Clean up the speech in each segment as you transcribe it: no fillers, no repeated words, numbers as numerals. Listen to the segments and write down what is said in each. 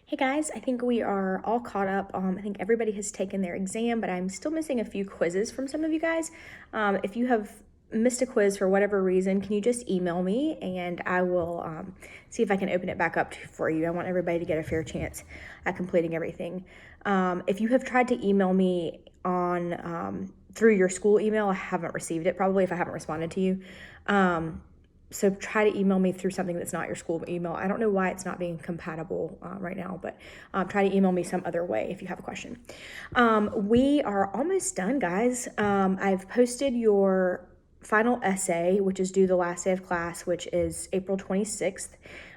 Hey guys, I think we are all caught up. I think everybody has taken their exam, but I'm still missing a few quizzes from some of you guys. If you have missed a quiz for whatever reason, can you just email me and I will see if I can open it back up for you. I want everybody to get a fair chance at completing everything. If you have tried to email me on through your school email, I haven't received it probably if I haven't responded to you. So try to email me through something that's not your school email. I don't know why it's not being compatible right now, but try to email me some other way if you have a question. We are almost done, guys. I've posted your final essay, which is due the last day of class, which is April 26th.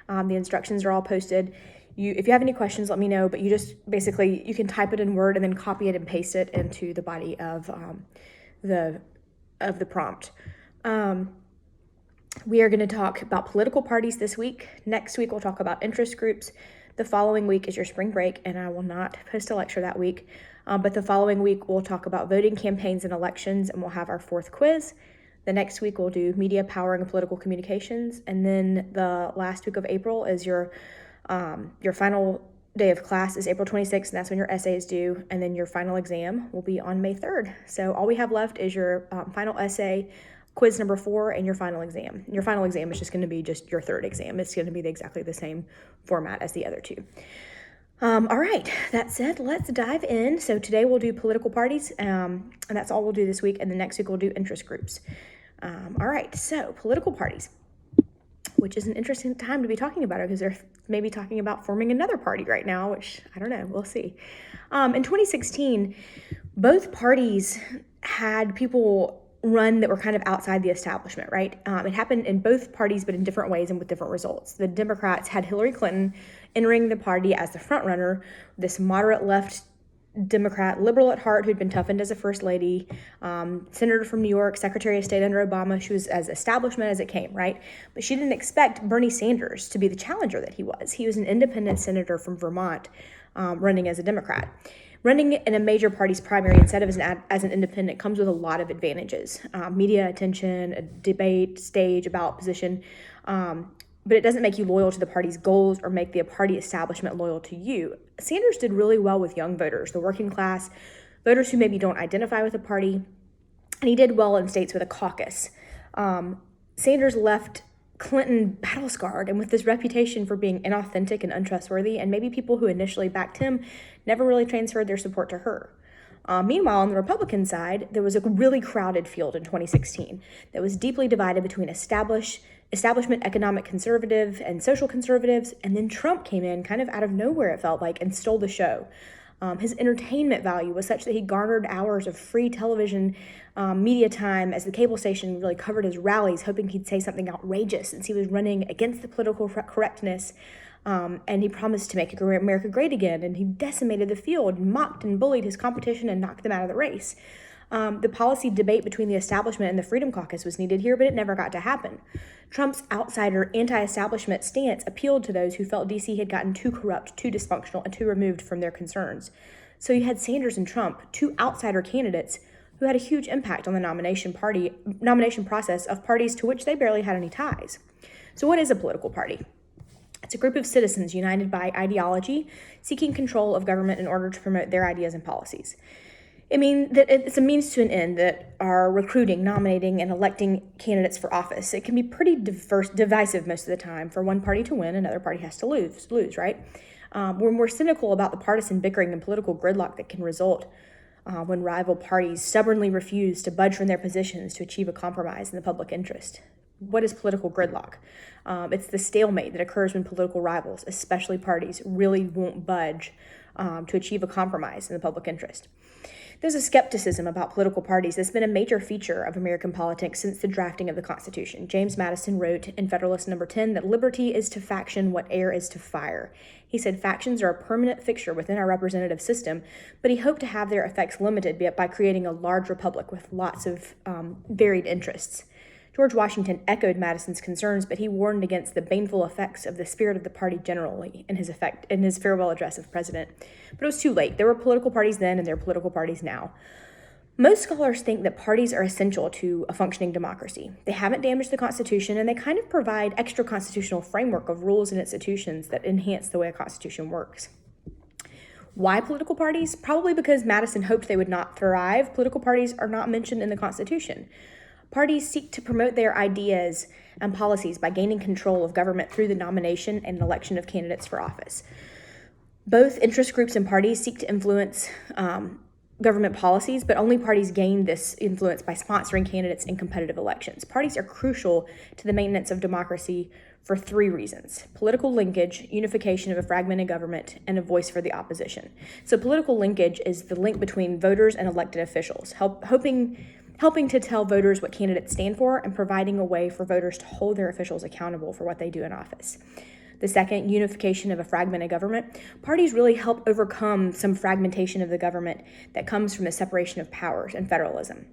The instructions are all posted. If you have any questions, let me know, but you just basically, you can type it in Word and then copy it and paste it into the body of the prompt. We are going to talk about political parties this week. Next week, we'll talk about interest groups. The following week is your spring break, and I will not post a lecture that week. But the following week, we'll talk about voting campaigns and elections, and we'll have our fourth quiz. The next week, we'll do media, power, and political communications. And then the last week of April is your final day of class is April 26th, and that's when your essay is due. And then your final exam will be on May 3rd. So all we have left is your final essay, quiz number 4, and your final exam. Your final exam is just going to be just your third exam. It's going to be exactly the same format as the other two. All right, that said, let's dive in. So today we'll do political parties, and that's all we'll do this week. And the next week we'll do interest groups. All right, so political parties, which is an interesting time to be talking about it because they're maybe talking about forming another party right now, which I don't know, we'll see. In 2016, both parties had people run that were kind of outside the establishment, right? It happened in both parties, but in different ways and with different results. The Democrats had Hillary Clinton entering the party as the front runner, this moderate left Democrat, liberal at heart, who'd been toughened as a first lady, senator from New York, secretary of state under Obama. She was as establishment as it came, right? But she didn't expect Bernie Sanders to be the challenger that he was. He was an independent senator from Vermont, running as a Democrat. Running in a major party's primary instead of as an independent comes with a lot of advantages. Media attention, a debate stage about position, but it doesn't make you loyal to the party's goals or make the party establishment loyal to you. Sanders did really well with young voters, the working class, voters who maybe don't identify with the party, and he did well in states with a caucus. Sanders left Clinton battle-scarred and with this reputation for being inauthentic and untrustworthy, and maybe people who initially backed him never really transferred their support to her. Meanwhile, on the Republican side, there was a really crowded field in 2016 that was deeply divided between establishment economic conservative and social conservatives, and then Trump came in kind of out of nowhere, it felt like, and stole the show. His entertainment value was such that he garnered hours of free television media time as the cable station really covered his rallies, hoping he'd say something outrageous since he was running against the political correctness. And he promised to make America great again, and he decimated the field, mocked and bullied his competition, and knocked them out of the race. The policy debate between the establishment and the Freedom Caucus was needed here, but it never got to happen. Trump's outsider, anti-establishment stance appealed to those who felt D.C. had gotten too corrupt, too dysfunctional, and too removed from their concerns. So you had Sanders and Trump, two outsider candidates who had a huge impact on the nomination process of parties to which they barely had any ties. So what is a political party? It's a group of citizens united by ideology, seeking control of government in order to promote their ideas and policies. It means that it's a means to an end that are recruiting, nominating, and electing candidates for office. It can be pretty divisive most of the time. For one party to win, another party has to lose, right? We're more cynical about the partisan bickering and political gridlock that can result when rival parties stubbornly refuse to budge from their positions to achieve a compromise in the public interest. What is political gridlock? It's the stalemate that occurs when political rivals, especially parties, really won't budge to achieve a compromise in the public interest. There's a skepticism about political parties that's been a major feature of American politics since the drafting of the Constitution. James Madison wrote in Federalist Number 10 that liberty is to faction what air is to fire. He said factions are a permanent fixture within our representative system, but he hoped to have their effects limited by creating a large republic with lots of varied interests. George Washington echoed Madison's concerns, but he warned against the baneful effects of the spirit of the party generally in his farewell address as president. But it was too late. There were political parties then and there are political parties now. Most scholars think that parties are essential to a functioning democracy. They haven't damaged the Constitution, and they kind of provide extra constitutional framework of rules and institutions that enhance the way a Constitution works. Why political parties? Probably because Madison hoped they would not thrive. Political parties are not mentioned in the Constitution. Parties seek to promote their ideas and policies by gaining control of government through the nomination and election of candidates for office. Both interest groups and parties seek to influence government policies, but only parties gain this influence by sponsoring candidates in competitive elections. Parties are crucial to the maintenance of democracy for 3 reasons: political linkage, unification of a fragmented government, and a voice for the opposition. So political linkage is the link between voters and elected officials, helping to tell voters what candidates stand for and providing a way for voters to hold their officials accountable for what they do in office. The second, unification of a fragmented government. Parties really help overcome some fragmentation of the government that comes from the separation of powers and federalism.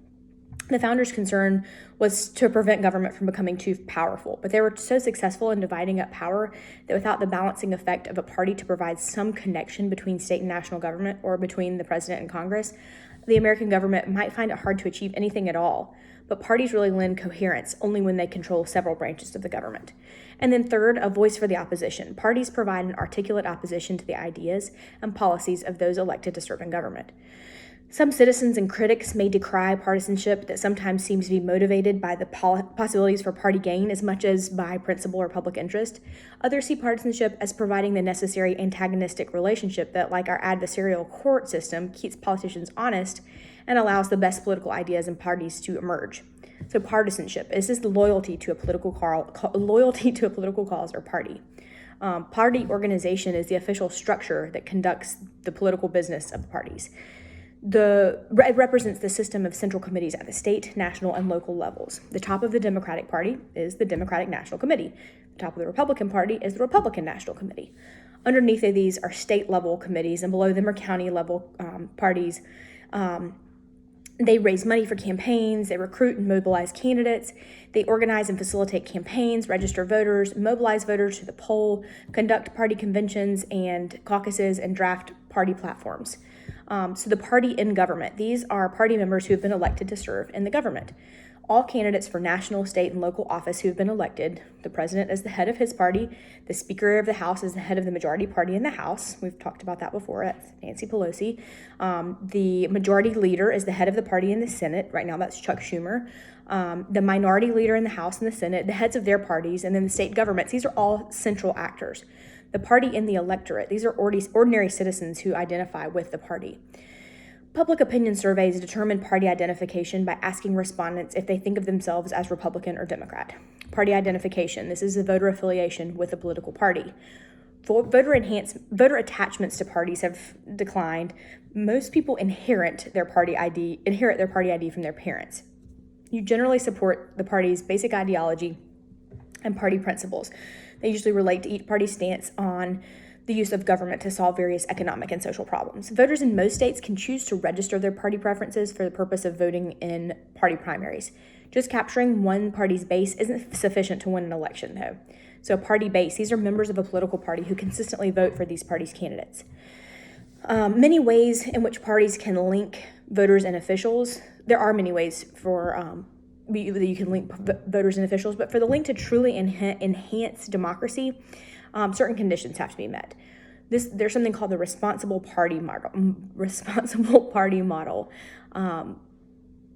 The founders' concern was to prevent government from becoming too powerful, but they were so successful in dividing up power that without the balancing effect of a party to provide some connection between state and national government or between the president and Congress, the American government might find it hard to achieve anything at all. But parties really lend coherence only when they control several branches of the government. And then third, a voice for the opposition. Parties provide an articulate opposition to the ideas and policies of those elected to serve in government. Some citizens and critics may decry partisanship that sometimes seems to be motivated by the possibilities for party gain as much as by principle or public interest. Others see partisanship as providing the necessary antagonistic relationship that, like our adversarial court system, keeps politicians honest and allows the best political ideas and parties to emerge. So partisanship is this loyalty to a political cause or party. Party organization is the official structure that conducts the political business of the parties. It represents the system of central committees at the state, national, and local levels. The top of the Democratic Party is the Democratic National Committee. The top of the Republican Party is the Republican National Committee. Underneath of these are state-level committees, and below them are county-level parties. They raise money for campaigns, they recruit and mobilize candidates, they organize and facilitate campaigns, register voters, mobilize voters to the poll, conduct party conventions and caucuses, and draft party platforms. So the party in government, these are party members who have been elected to serve in the government. All candidates for national, state, and local office who have been elected, the president is the head of his party, the Speaker of the House is the head of the majority party in the House. We've talked about that before, that's Nancy Pelosi. The majority leader is the head of the party in the Senate. Right now that's Chuck Schumer. The minority leader in the House and the Senate, the heads of their parties, and then the state governments. These are all central actors. The party in the electorate, these are ordinary citizens who identify with the party. Public opinion surveys determine party identification by asking respondents if they think of themselves as Republican or Democrat. Party identification, this is the voter affiliation with a political party. Voter attachments to parties have declined. Most people inherit their party ID from their parents. You generally support the party's basic ideology and party principles. They usually relate to each party's stance on the use of government to solve various economic and social problems. Voters in most states can choose to register their party preferences for the purpose of voting in party primaries. Just capturing one party's base isn't sufficient to win an election, though. So party base, these are members of a political party who consistently vote for these parties' candidates. Many ways in which parties can link voters and officials. There are many ways for that you can link voters and officials, but for the link to truly enhance democracy, certain conditions have to be met. There's something called the responsible party model.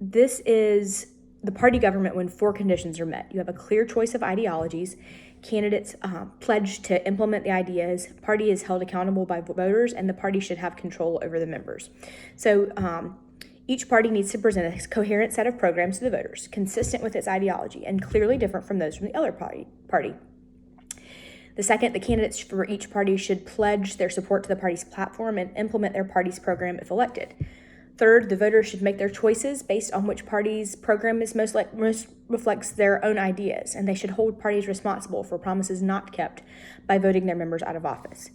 This is the party government when 4 conditions are met. You have a clear choice of ideologies, candidates pledge to implement the ideas, party is held accountable by voters, and the party should have control over the members. So each party needs to present a coherent set of programs to the voters, consistent with its ideology and clearly different from those from the other party. The second, the candidates for each party should pledge their support to the party's platform and implement their party's program if elected. Third, the voters should make their choices based on which party's program is most reflects their own ideas, and they should hold parties responsible for promises not kept by voting their members out of office.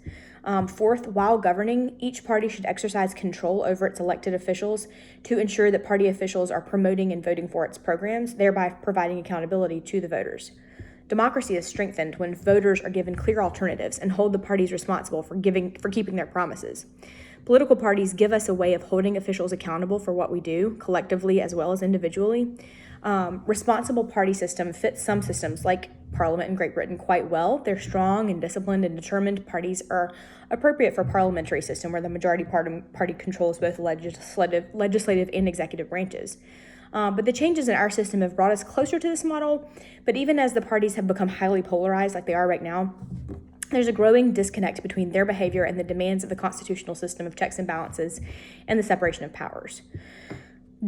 Fourth, while governing, each party should exercise control over its elected officials to ensure that party officials are promoting and voting for its programs, thereby providing accountability to the voters. Democracy is strengthened when voters are given clear alternatives and hold the parties responsible for keeping their promises. Political parties give us a way of holding officials accountable for what we do, collectively as well as individually. Responsible party system fits some systems, like parliament in Great Britain quite well. They're strong and disciplined and determined. Parties are appropriate for a parliamentary system where the majority party controls both legislative and executive branches. But the changes in our system have brought us closer to this model. But even as the parties have become highly polarized like they are right now, there's a growing disconnect between their behavior and the demands of the constitutional system of checks and balances and the separation of powers.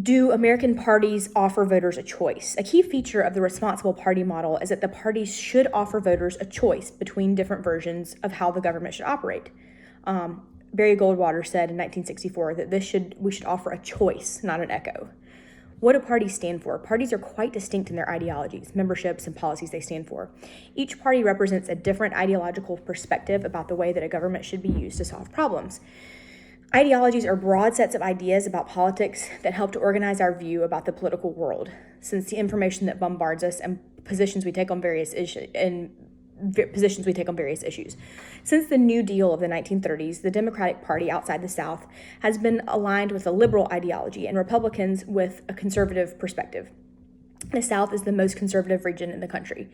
Do American parties offer voters a choice? A key feature of the responsible party model is that the parties should offer voters a choice between different versions of how the government should operate. Barry Goldwater said in 1964 that we should offer a choice, not an echo. What do parties stand for? Parties are quite distinct in their ideologies, memberships, and policies they stand for. Each party represents a different ideological perspective about the way that a government should be used to solve problems. Ideologies are broad sets of ideas about politics that help to organize our view about the political world, since the information that bombards us and positions we take on various issues. Since the New Deal of the 1930s, the Democratic Party outside the South has been aligned with a liberal ideology and Republicans with a conservative perspective. The South is the most conservative region in the country.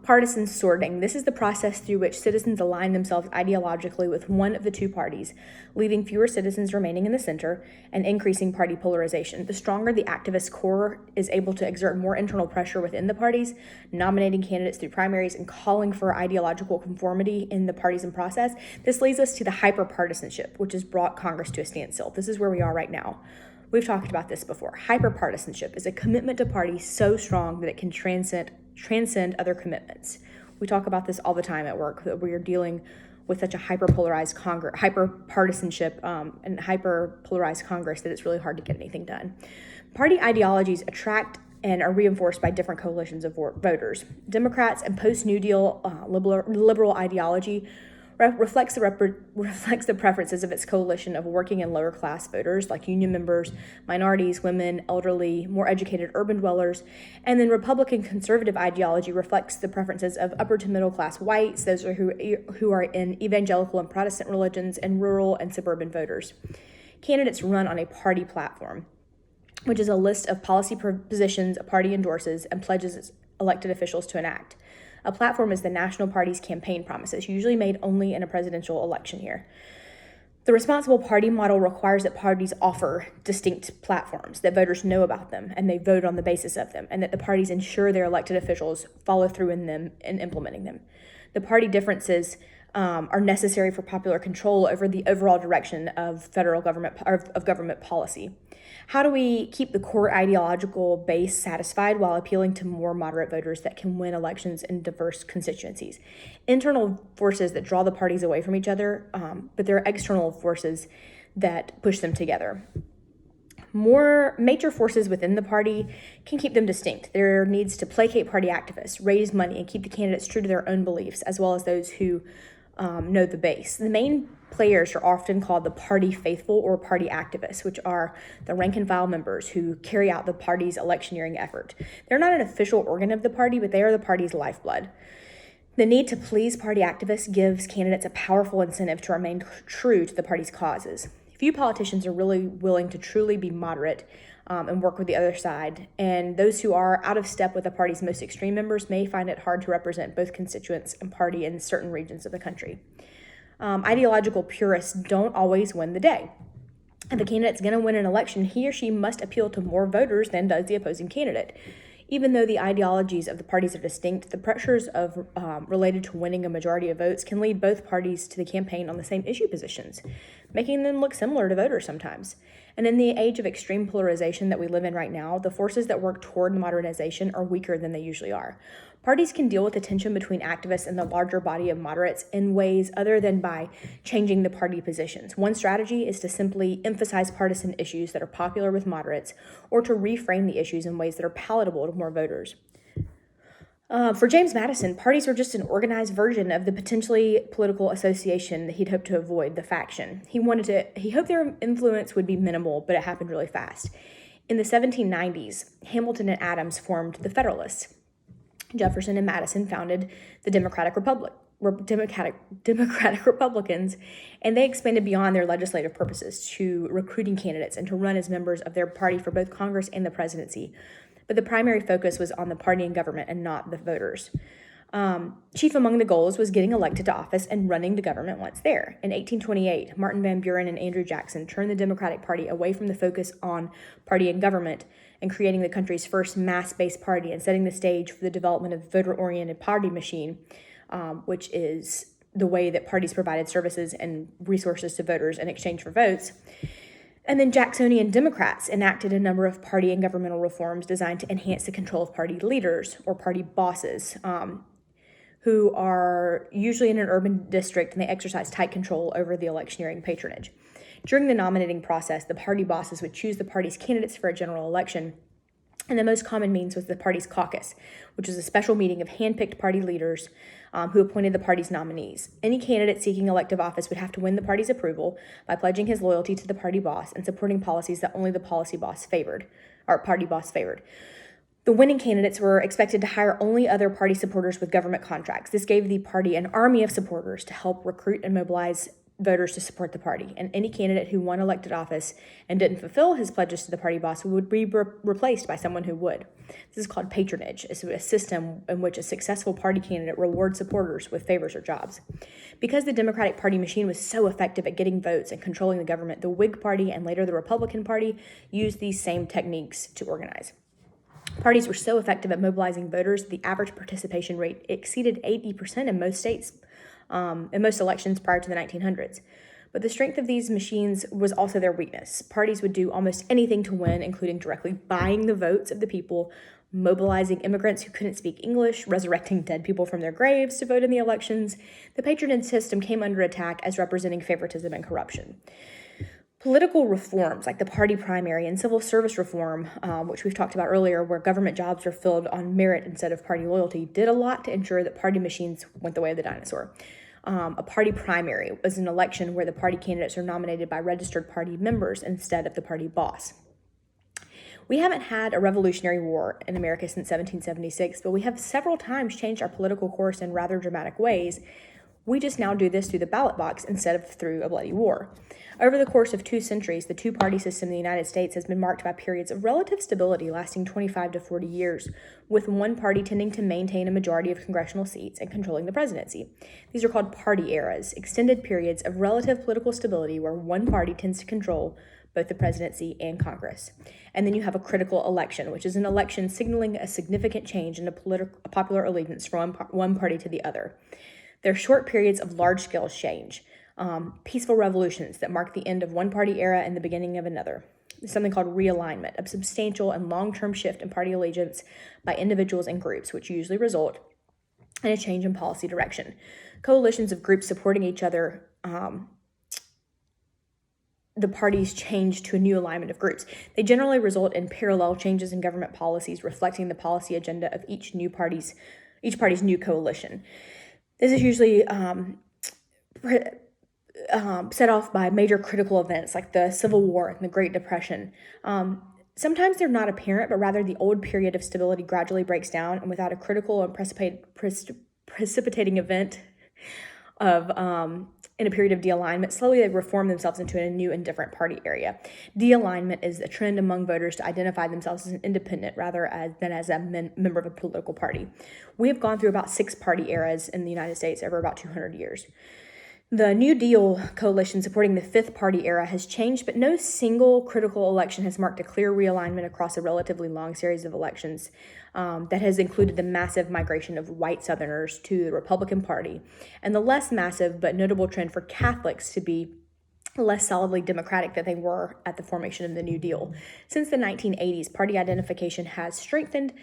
Partisan sorting. This is the process through which citizens align themselves ideologically with one of the two parties, leaving fewer citizens remaining in the center and increasing party polarization. The stronger the activist core is able to exert more internal pressure within the parties, nominating candidates through primaries and calling for ideological conformity in the partisan process, this leads us to the hyperpartisanship, which has brought Congress to a standstill. This is where we are right now. We've talked about this before. Hyperpartisanship is a commitment to parties so strong that it can transcend other commitments. We talk about this all the time at work, that we are dealing with such a hyperpolarized hyperpartisanship and hyperpolarized Congress that it's really hard to get anything done. Party ideologies attract and are reinforced by different coalitions of voters. Democrats and post-New Deal liberal ideology reflects the preferences of its coalition of working and lower class voters like union members, minorities, women, elderly, more educated urban dwellers. And then Republican conservative ideology reflects the preferences of upper to middle class whites, those who are in evangelical and Protestant religions, and rural and suburban voters. Candidates run on a party platform, which is a list of policy positions a party endorses and pledges elected officials to enact. A platform is the national party's campaign promises, usually made only in a presidential election year. The responsible party model requires that parties offer distinct platforms, that voters know about them, and they vote on the basis of them, and that the parties ensure their elected officials follow through in them and implementing them. The party differences are necessary for popular control over the overall direction of federal government of government policy. How do we keep the core ideological base satisfied while appealing to more moderate voters that can win elections in diverse constituencies? Internal forces that draw the parties away from each other, but there are external forces that push them together. More major forces within the party can keep them distinct. There are needs to placate party activists, raise money, and keep the candidates true to their own beliefs, as well as those who know the base. The main players are often called the party faithful or party activists, which are the rank and file members who carry out the party's electioneering effort. They're not an official organ of the party, but they are the party's lifeblood. The need to please party activists gives candidates a powerful incentive to remain true to the party's causes. Few politicians are really willing to truly be moderate and work with the other side, and those who are out of step with the party's most extreme members may find it hard to represent both constituents and party in certain regions of the country. Ideological purists don't always win the day. If a candidate's going to win an election, he or she must appeal to more voters than does the opposing candidate. Even though the ideologies of the parties are distinct, the pressures related to winning a majority of votes can lead both parties to the campaign on the same issue positions, making them look similar to voters sometimes. And in the age of extreme polarization that we live in right now, the forces that work toward modernization are weaker than they usually are. Parties can deal with the tension between activists and the larger body of moderates in ways other than by changing the party positions. One strategy is to simply emphasize partisan issues that are popular with moderates, or to reframe the issues in ways that are palatable to more voters. For James Madison, parties were just an organized version of the potentially political association that he'd hoped to avoid, the faction. He hoped their influence would be minimal, but it happened really fast. In the 1790s, Hamilton and Adams formed the Federalists. Jefferson and Madison founded the Democratic Republicans, and they expanded beyond their legislative purposes to recruiting candidates and to run as members of their party for both Congress and the presidency. but the primary focus was on the party and government and not the voters. Chief among the goals was getting elected to office and running the government once there. In 1828, Martin Van Buren and Andrew Jackson turned the Democratic Party away from the focus on party and government and creating the country's first mass-based party and setting the stage for the development of the voter-oriented party machine, which is the way that parties provided services and resources to voters in exchange for votes. And then Jacksonian Democrats enacted a number of party and governmental reforms designed to enhance the control of party leaders or party bosses, who are usually in an urban district, and they exercise tight control over the electioneering patronage. During the nominating process, the party bosses would choose the party's candidates for a general election, and the most common means was the party's caucus, which was a special meeting of hand-picked party leaders who appointed the party's nominees. Any candidate seeking elective office would have to win the party's approval by pledging his loyalty to the party boss and supporting policies that only the party boss favored. The winning candidates were expected to hire only other party supporters with government contracts. This gave the party an army of supporters to help recruit and mobilize voters to support the party. And any candidate who won elected office and didn't fulfill his pledges to the party boss would be replaced by someone who would. This is called patronage. It's a system in which a successful party candidate rewards supporters with favors or jobs. Because the Democratic Party machine was so effective at getting votes and controlling the government, the Whig Party and later the Republican Party used these same techniques to organize. Parties were so effective at mobilizing voters that the average participation rate exceeded 80% in most states, in most elections prior to the 1900s. But the strength of these machines was also their weakness. Parties would do almost anything to win, including directly buying the votes of the people, mobilizing immigrants who couldn't speak English, resurrecting dead people from their graves to vote in the elections. The patronage system came under attack as representing favoritism and corruption. Political reforms like the party primary and civil service reform, which we've talked about earlier, where government jobs are filled on merit instead of party loyalty, did a lot to ensure that party machines went the way of the dinosaur. A party primary was an election where the party candidates are nominated by registered party members instead of the party boss. We haven't had a revolutionary war in America since 1776, but we have several times changed our political course in rather dramatic ways. We just now do this through the ballot box instead of through a bloody war. Over the course of 2 centuries, the two-party system in the United States has been marked by periods of relative stability lasting 25 to 40 years, with one party tending to maintain a majority of congressional seats and controlling the presidency. These are called party eras, extended periods of relative political stability where one party tends to control both the presidency and Congress. And then you have a critical election, which is an election signaling a significant change in a popular allegiance from one party to the other. They're short periods of large-scale change, peaceful revolutions that mark the end of one party era and the beginning of another. There's something called realignment, a substantial and long-term shift in party allegiance by individuals and groups, which usually result in a change in policy direction. Coalitions of groups supporting each other, the parties change to a new alignment of groups. They generally result in parallel changes in government policies reflecting the policy agenda of each party's new coalition. This is usually set off by major critical events like the Civil War and the Great Depression. Sometimes they're not apparent, but rather the old period of stability gradually breaks down, and without a critical and precipitating event in a period of de-alignment, slowly they reform themselves into a new and different party area. De-alignment is a trend among voters to identify themselves as an independent rather than as a member of a political party. We have gone through about 6 party eras in the United States over about 200 years. The New Deal coalition supporting the 5th party era has changed, but no single critical election has marked a clear realignment across a relatively long series of elections that has included the massive migration of white Southerners to the Republican Party and the less massive but notable trend for Catholics to be less solidly Democratic than they were at the formation of the New Deal. Since the 1980s, party identification has strengthened,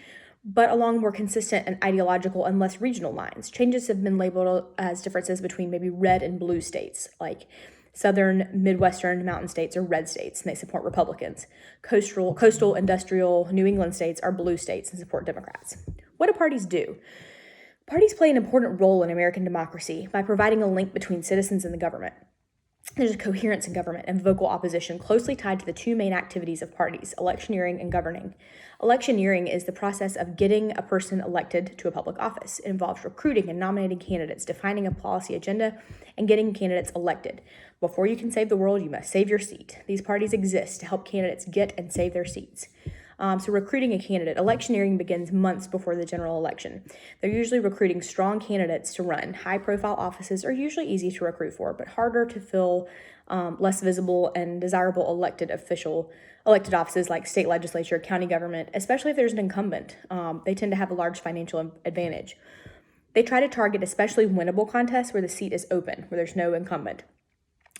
but along more consistent and ideological and less regional lines. Changes have been labeled as differences between maybe red and blue states, like Southern, Midwestern, mountain states are red states, and they support Republicans. Coastal, industrial, New England states are blue states and support Democrats. What do parties do? Parties play an important role in American democracy by providing a link between citizens and the government. There's a coherence in government and vocal opposition closely tied to the 2 main activities of parties, electioneering and governing. Electioneering is the process of getting a person elected to a public office. It involves recruiting and nominating candidates, defining a policy agenda, and getting candidates elected. Before you can save the world, you must save your seat. These parties exist to help candidates get and save their seats. So recruiting a candidate, electioneering begins months before the general election. They're usually recruiting strong candidates to run. High-profile offices are usually easy to recruit for, but harder to fill less visible and desirable elected offices like state legislature, county government, especially if there's an incumbent. They tend to have a large financial advantage. They try to target especially winnable contests where the seat is open, where there's no incumbent,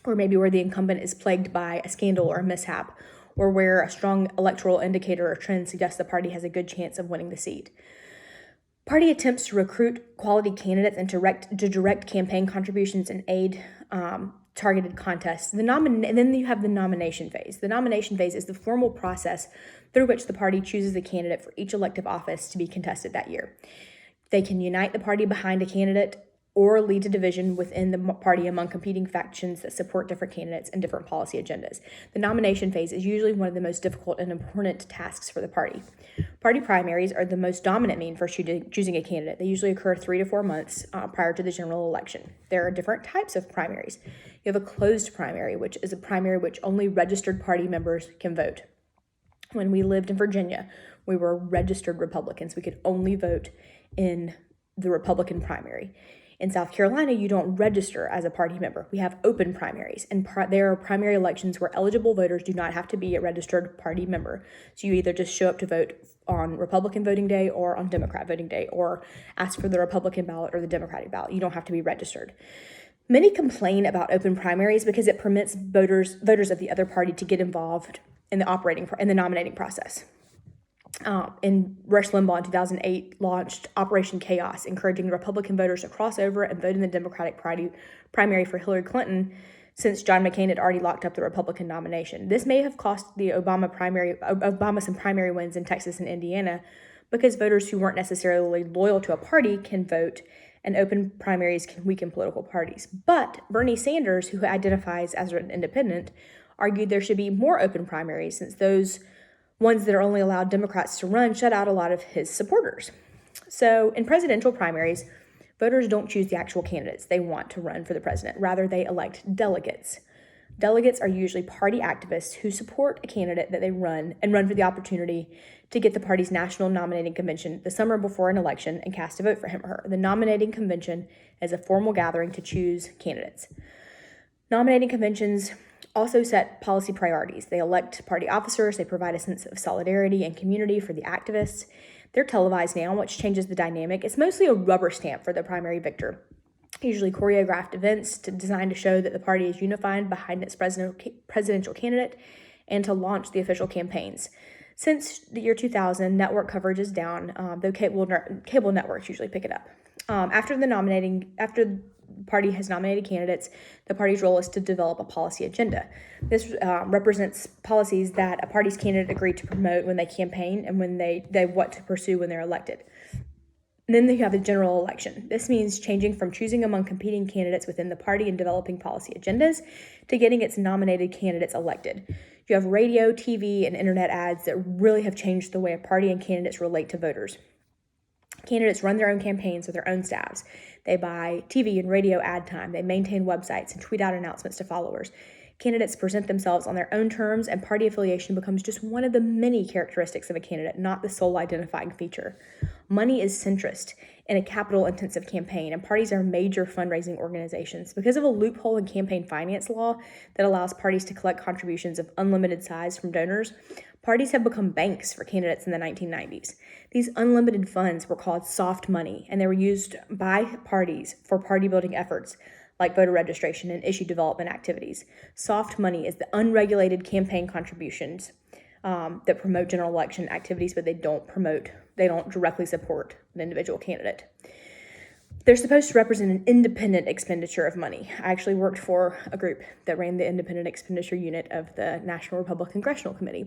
or maybe where the incumbent is plagued by a scandal or a mishap, or where a strong electoral indicator or trend suggests the party has a good chance of winning the seat. Party attempts to recruit quality candidates and to direct campaign contributions and aid targeted contests. And then you have the nomination phase. The nomination phase is the formal process through which the party chooses the candidate for each elective office to be contested that year. They can unite the party behind a candidate or lead to division within the party among competing factions that support different candidates and different policy agendas. The nomination phase is usually one of the most difficult and important tasks for the party. Party primaries are the most dominant mean for choosing a candidate. They usually occur 3 to 4 months prior to the general election. There are different types of primaries. You have a closed primary, which is a primary which only registered party members can vote. When we lived in Virginia, we were registered Republicans. We could only vote in the Republican primary. In South Carolina, you don't register as a party member. We have open primaries, and there are primary elections where eligible voters do not have to be a registered party member. So you either just show up to vote on Republican voting day or on Democrat voting day, or ask for the Republican ballot or the Democratic ballot. You don't have to be registered. Many complain about open primaries because it permits voters of the other party to get involved in the nominating process. In Rush Limbaugh in 2008 launched Operation Chaos, encouraging Republican voters to cross over and vote in the Democratic primary for Hillary Clinton, since John McCain had already locked up the Republican nomination. This may have cost the Obama some primary wins in Texas and Indiana, because voters who weren't necessarily loyal to a party can vote, and open primaries can weaken political parties. But Bernie Sanders, who identifies as an independent, argued there should be more open primaries, since those ones that are only allowed Democrats to run shut out a lot of his supporters. So in presidential primaries, voters don't choose the actual candidates they want to run for the president. Rather, they elect delegates. Delegates are usually party activists who support a candidate that they run for the opportunity to get the party's national nominating convention the summer before an election and cast a vote for him or her. The nominating convention is a formal gathering to choose candidates. Nominating conventions also set policy priorities. They elect party officers. They provide a sense of solidarity and community for the activists. They're televised now, which changes the dynamic. It's mostly a rubber stamp for the primary victor. Usually choreographed events designed to show that the party is unified behind its presidential candidate and to launch the official campaigns. Since the year 2000, network coverage is down, though cable networks usually pick it up. After the party has nominated candidates, the party's role is to develop a policy agenda. This represents policies that a party's candidate agreed to promote when they campaign and when they what to pursue when they're elected. And then you have the general election. This means changing from choosing among competing candidates within the party and developing policy agendas to getting its nominated candidates elected. You have radio, TV, and internet ads that really have changed the way a party and candidates relate to voters. Candidates run their own campaigns with their own staffs. They buy TV and radio ad time. They maintain websites and tweet out announcements to followers. Candidates present themselves on their own terms, and party affiliation becomes just one of the many characteristics of a candidate, not the sole identifying feature. Money is centrist in a capital-intensive campaign, and parties are major fundraising organizations. Because of a loophole in campaign finance law that allows parties to collect contributions of unlimited size from donors, parties have become banks for candidates in the 1990s. These unlimited funds were called soft money, and they were used by parties for party-building efforts like voter registration and issue development activities. Soft money is the unregulated campaign contributions that promote general election activities, but they don't directly support an individual candidate. They're supposed to represent an independent expenditure of money. I actually worked for a group that ran the independent expenditure unit of the National Republican Congressional Committee.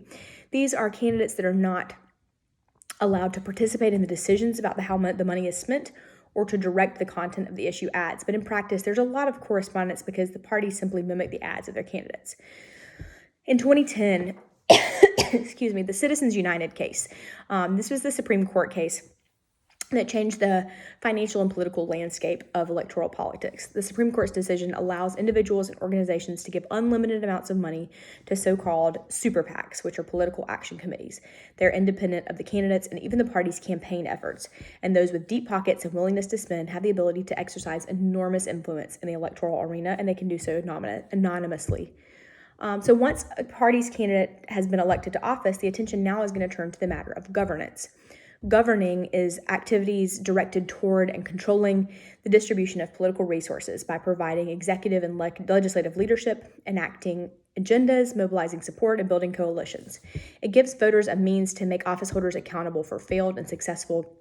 These are candidates that are not allowed to participate in the decisions about how the money is spent or to direct the content of the issue ads. But in practice, there's a lot of correspondence because the parties simply mimic the ads of their candidates. In 2010, the Citizens United case. This was the Supreme Court case that changed the financial and political landscape of electoral politics. The Supreme Court's decision allows individuals and organizations to give unlimited amounts of money to so-called super PACs, which are political action committees. They're independent of the candidates and even the party's campaign efforts, and those with deep pockets and willingness to spend have the ability to exercise enormous influence in the electoral arena, and they can do so anonymously. So once a party's candidate has been elected to office, the attention now is going to turn to the matter of governance. Governing is activities directed toward and controlling the distribution of political resources by providing executive and legislative leadership, enacting agendas, mobilizing support, and building coalitions. It gives voters a means to make office holders accountable for failed and successful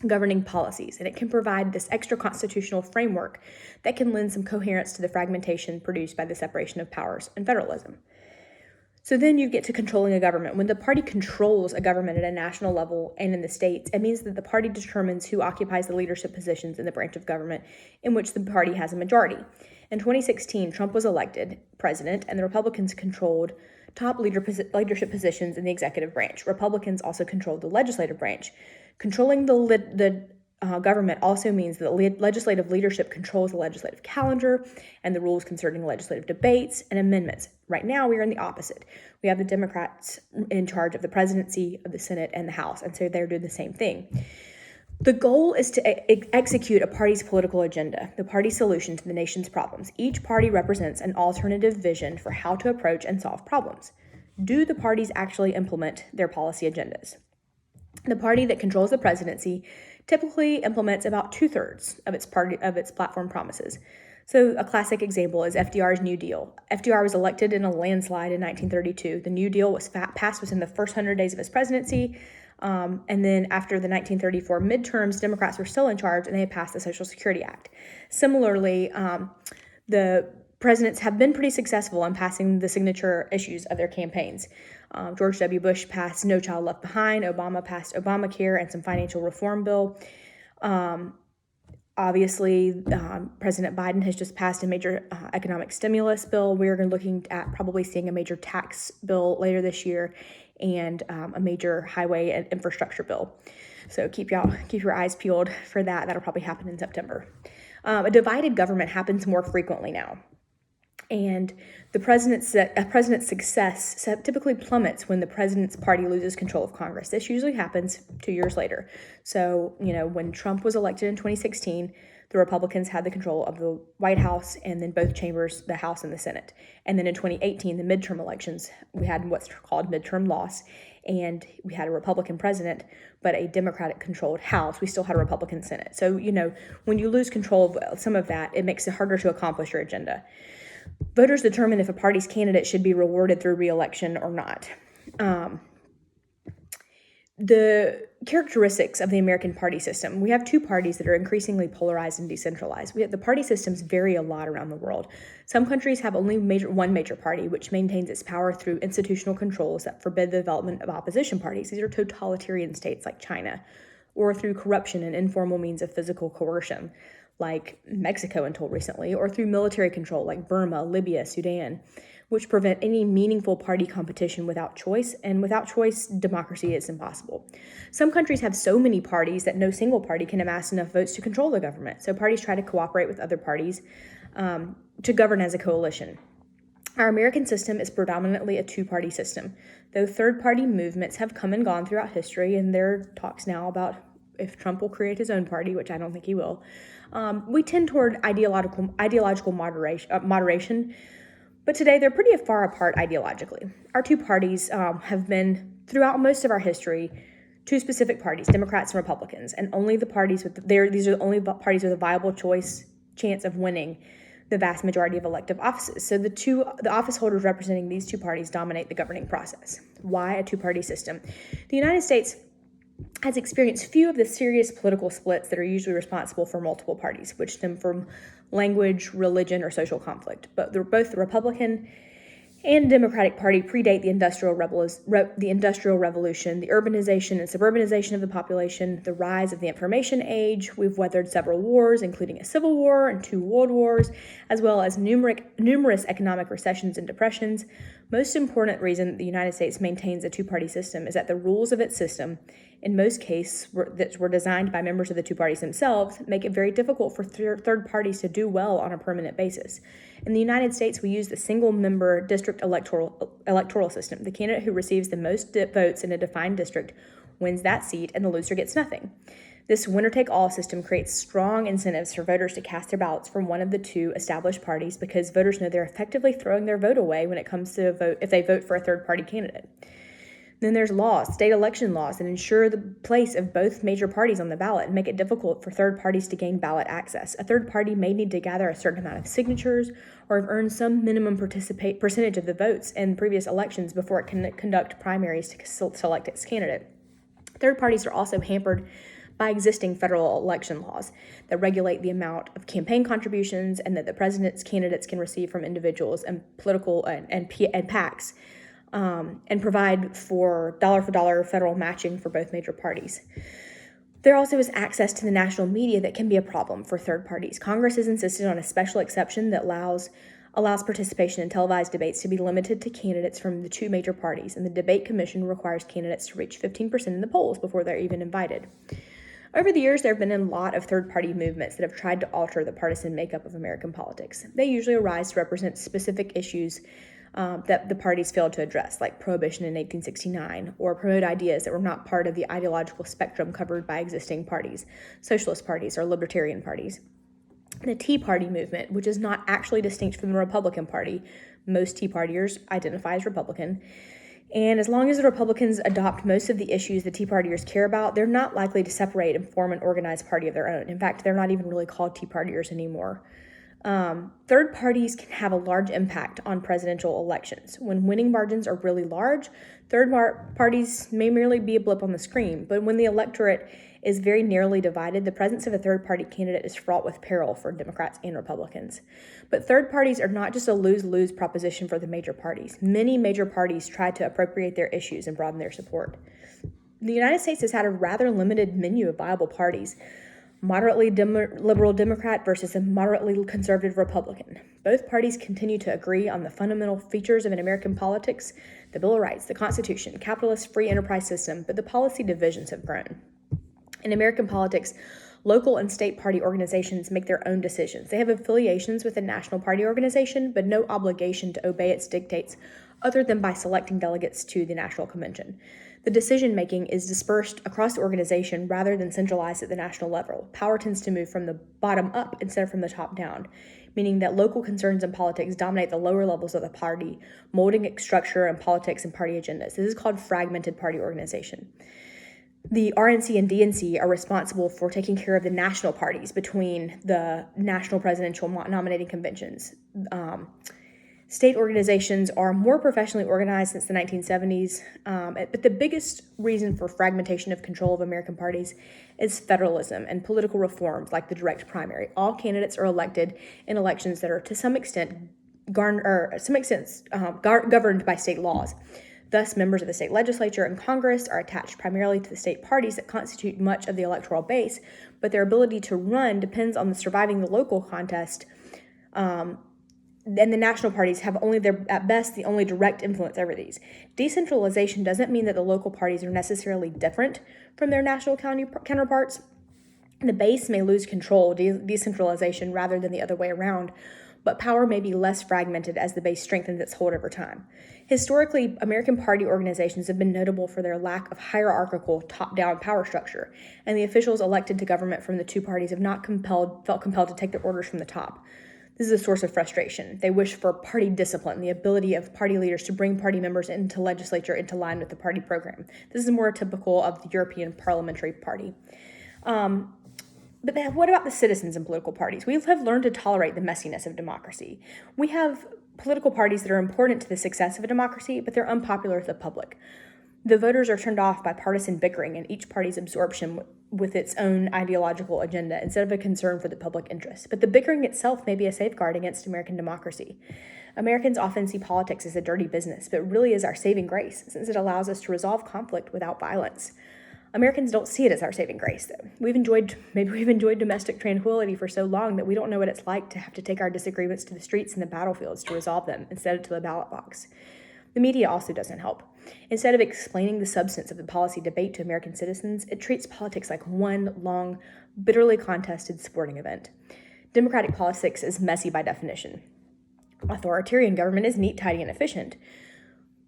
governing policies, and it can provide this extra constitutional framework that can lend some coherence to the fragmentation produced by the separation of powers and federalism. So then you get to controlling a government. When the party controls a government at a national level and in the states, it means that the party determines who occupies the leadership positions in the branch of government in which the party has a majority. In 2016, Trump was elected president, and the Republicans controlled top leadership positions in the executive branch. Republicans also controlled the legislative branch. Controlling the government also means that legislative leadership controls the legislative calendar and the rules concerning legislative debates and amendments. Right now, we are in the opposite. We have the Democrats in charge of the presidency, of the Senate, and the House, and so they're doing the same thing. The goal is to execute a party's political agenda, the party's solution to the nation's problems. Each party represents an alternative vision for how to approach and solve problems. Do the parties actually implement their policy agendas? The party that controls the presidency typically implements about 2/3 of its platform promises. So a classic example is FDR's New Deal. FDR was elected in a landslide in 1932. The New Deal was passed within the first 100 days of his presidency. And then after the 1934 midterms, Democrats were still in charge, and they had passed the Social Security Act. Similarly, the presidents have been pretty successful in passing the signature issues of their campaigns. George W. Bush passed No Child Left Behind. Obama passed Obamacare and some financial reform bill. Obviously, President Biden has just passed a major economic stimulus bill. We're looking at probably seeing a major tax bill later this year and a major highway and infrastructure bill. So keep your eyes peeled for that. That'll probably happen in September. A divided government happens more frequently now. And a president's success typically plummets when the president's party loses control of Congress. This usually happens 2 years later. So, when Trump was elected in 2016, the Republicans had the control of the White House and then both chambers, the House and the Senate. And then in 2018, the midterm elections, we had what's called midterm loss, and we had a Republican president, but a Democratic-controlled House. We still had a Republican Senate. So, when you lose control of some of that, it makes it harder to accomplish your agenda. Voters determine if a party's candidate should be rewarded through re-election or not. The characteristics of the American party system. We have two parties that are increasingly polarized and decentralized. The party systems vary a lot around the world. Some countries have only one major party, which maintains its power through institutional controls that forbid the development of opposition parties. These are totalitarian states like China, or through corruption and informal means of physical coercion, like Mexico until recently, or through military control like Burma, Libya, Sudan, which prevent any meaningful party competition without choice, and without choice, democracy is impossible. Some countries have so many parties that no single party can amass enough votes to control the government, so parties try to cooperate with other parties to govern as a coalition. Our American system is predominantly a two-party system, though third-party movements have come and gone throughout history, and there are talks now about if Trump will create his own party, which I don't think he will. We tend toward ideological moderation, but today they're pretty far apart ideologically. Our two parties have been, throughout most of our history, two specific parties, Democrats and Republicans, and only the parties these are the only parties with a viable chance of winning the vast majority of elective offices. So the office holders representing these two parties dominate the governing process. Why a two-party system? The United States has experienced few of the serious political splits that are usually responsible for multiple parties, which stem from language, religion, or social conflict. But both the Republican and Democratic Party predate the Industrial Revolution, the urbanization and suburbanization of the population, the rise of the information age. We've weathered several wars, including a civil war and 2 world wars, as well as numerous economic recessions and depressions. Most important reason the United States maintains a two-party system is that the rules of its system in most cases that were designed by members of the two parties themselves, make it very difficult for third parties to do well on a permanent basis. In the United States, we use the single-member district electoral system. The candidate who receives the most votes in a defined district wins that seat, and the loser gets nothing. This winner-take-all system creates strong incentives for voters to cast their ballots for one of the two established parties because voters know they're effectively throwing their vote away when it comes to vote if they vote for a third-party candidate. Then there's laws, state election laws, that ensure the place of both major parties on the ballot and make it difficult for third parties to gain ballot access. A third party may need to gather a certain amount of signatures or have earned some minimum percentage of the votes in previous elections before it can conduct primaries to select its candidate. Third parties are also hampered by existing federal election laws that regulate the amount of campaign contributions and that the president's candidates can receive from individuals and political and PACs. And provide for dollar federal matching for both major parties. There also is access to the national media that can be a problem for third parties. Congress has insisted on a special exception that allows participation in televised debates to be limited to candidates from the two major parties, and the Debate Commission requires candidates to reach 15% in the polls before they're even invited. Over the years, there have been a lot of third-party movements that have tried to alter the partisan makeup of American politics. They usually arise to represent specific issues that the parties failed to address, like prohibition in 1869, or promote ideas that were not part of the ideological spectrum covered by existing parties, socialist parties or libertarian parties. The Tea Party movement, which is not actually distinct from the Republican Party, most Tea Partiers identify as Republican, and as long as the Republicans adopt most of the issues the Tea Partiers care about, they're not likely to separate and form an organized party of their own. In fact, they're not even really called Tea Partiers anymore. Third parties can have a large impact on presidential elections. When winning margins are really large, third parties may merely be a blip on the screen, but when the electorate is very narrowly divided, the presence of a third-party candidate is fraught with peril for Democrats and Republicans. But third parties are not just a lose-lose proposition for the major parties. Many major parties try to appropriate their issues and broaden their support. The United States has had a rather limited menu of viable parties. Moderately liberal Democrat versus a moderately conservative Republican. Both parties continue to agree on the fundamental features of an American politics, the Bill of Rights, the Constitution, capitalist free enterprise system, but the policy divisions have grown. In American politics, local and state party organizations make their own decisions. They have affiliations with the national party organization, but no obligation to obey its dictates other than by selecting delegates to the National Convention. The decision-making is dispersed across the organization rather than centralized at the national level. Power tends to move from the bottom up instead of from the top down, meaning that local concerns in politics dominate the lower levels of the party, molding its structure and politics and party agendas. This is called fragmented party organization. The RNC and DNC are responsible for taking care of the national parties between the national presidential nominating conventions. State organizations are more professionally organized since the 1970s, but the biggest reason for fragmentation of control of American parties is federalism and political reforms like the direct primary. All candidates are elected in elections that are to some extent governed by state laws. Thus, members of the state legislature and Congress are attached primarily to the state parties that constitute much of the electoral base, but their ability to run depends on surviving the local contest. And the national parties have at best, the only direct influence over these. Decentralization doesn't mean that the local parties are necessarily different from their national counterparts. The base may lose control, decentralization, rather than the other way around, but power may be less fragmented as the base strengthens its hold over time. Historically, American party organizations have been notable for their lack of hierarchical top-down power structure, and the officials elected to government from the two parties have not felt compelled to take their orders from the top. This is a source of frustration. They wish for party discipline, the ability of party leaders to bring party members into legislature into line with the party program. This is more typical of the European Parliamentary Party. But then what about the citizens in political parties? We have learned to tolerate the messiness of democracy. We have political parties that are important to the success of a democracy, but they're unpopular with the public. The voters are turned off by partisan bickering and each party's absorption with its own ideological agenda instead of a concern for the public interest. But the bickering itself may be a safeguard against American democracy. Americans often see politics as a dirty business, but it really is our saving grace, since it allows us to resolve conflict without violence. Americans don't see it as our saving grace, though. We've enjoyed domestic tranquility for so long that we don't know what it's like to have to take our disagreements to the streets and the battlefields to resolve them instead of to the ballot box. The media also doesn't help. Instead of explaining the substance of the policy debate to American citizens, it treats politics like one long, bitterly contested sporting event. Democratic politics is messy by definition. Authoritarian government is neat, tidy, and efficient.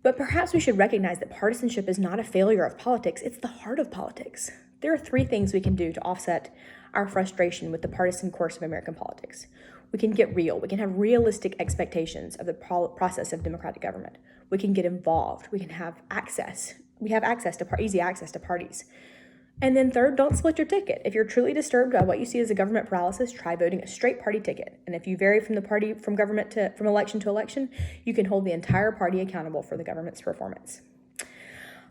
But perhaps we should recognize that partisanship is not a failure of politics, it's the heart of politics. There are 3 things we can do to offset our frustration with the partisan course of American politics. We can get real. We can have realistic expectations of the process of democratic government. We can get involved. We can have access. We have easy access to parties. And then third, don't split your ticket. If you're truly disturbed by what you see as a government paralysis, try voting a straight party ticket. And if you vary from from election to election, you can hold the entire party accountable for the government's performance.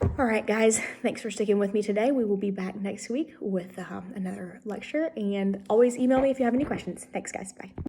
All right, guys, thanks for sticking with me today. We will be back next week with another lecture, and always email me if you have any questions. Thanks, guys. Bye.